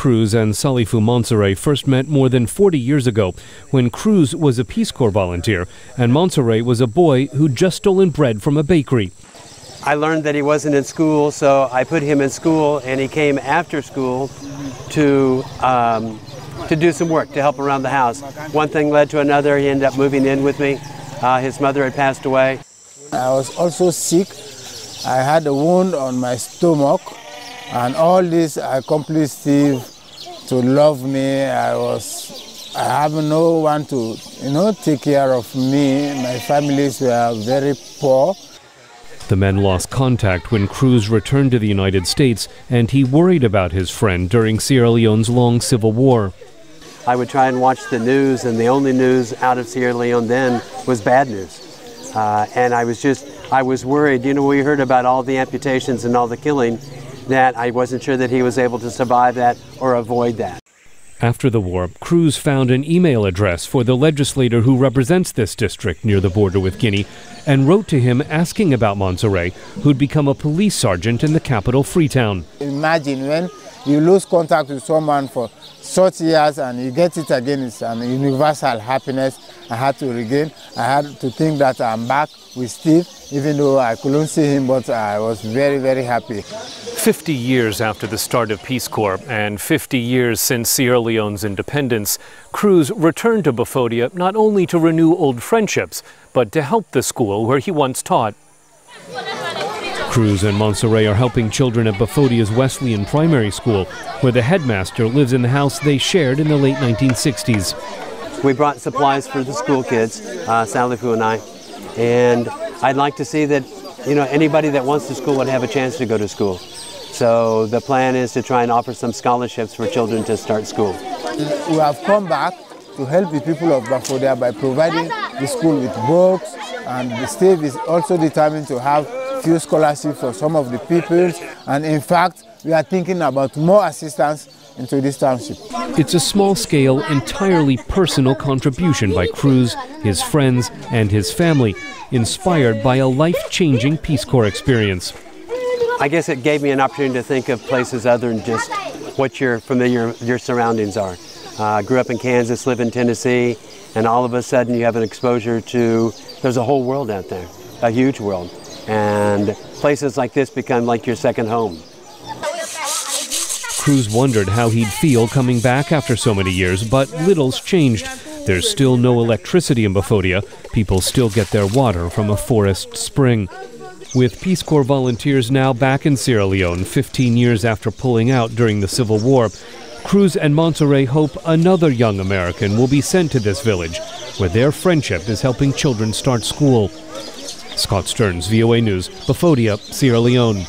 Cruz and Salifu Monserrat first met more than 40 years ago when Cruz was a Peace Corps volunteer and Monserrat was a boy who'd just stolen bread from a bakery. I learned that he wasn't in school, so I put him in school, and he came after school to do some work, to help around the house. One thing led to another. He ended up moving in with me. His mother had passed away. I was also sick. I had a wound on my stomach, and all this accomplished Steve to love me. I have no one to, take care of me. My families were very poor. The men lost contact when Cruz returned to the United States, and he worried about his friend during Sierra Leone's long civil war. I would try and watch the news, and the only news out of Sierra Leone then was bad news. And I was worried. We heard about all the amputations and all the killing, that I wasn't sure that he was able to survive that or avoid that. After the war, Cruz found an email address for the legislator who represents this district near the border with Guinea and wrote to him asking about Monserrat, who'd become a police sergeant in the capital, Freetown. Imagine when you lose contact with someone for such years and you get it again, it's an universal happiness I had to regain. I had to think that I'm back with Steve, even though I couldn't see him, but I was very, very happy. 50 years after the start of Peace Corps and 50 years since Sierra Leone's independence, Cruz returned to Bafodia not only to renew old friendships, but to help the school where he once taught. Cruz and Monserrat are helping children at Bafodia's Wesleyan Primary School, where the headmaster lives in the house they shared in the late 1960s. We brought supplies for the school kids, Salifu and I, and I'd like to see that anybody that wants to school would have a chance to go to school. So the plan is to try and offer some scholarships for children to start school. We have come back to help the people of Bafodia by providing the school with books, and the state is also determined to have few scholarships for some of the pupils, and in fact we are thinking about more assistance into this township. It's a small-scale, entirely personal contribution by Cruz, his friends, and his family, inspired by a life-changing Peace Corps experience. I guess it gave me an opportunity to think of places other than just what your surroundings are. Grew up in Kansas, live in Tennessee, and all of a sudden you have an exposure to, there's a whole world out there, a huge world. And places like this become like your second home. Cruz wondered how he'd feel coming back after so many years, but little's changed. There's still no electricity in Bafodia. People still get their water from a forest spring. With Peace Corps volunteers now back in Sierra Leone 15 years after pulling out during the Civil War, Cruz and Monserrat hope another young American will be sent to this village, where their friendship is helping children start school. Scott Stearns, VOA News, Bafodia, Sierra Leone.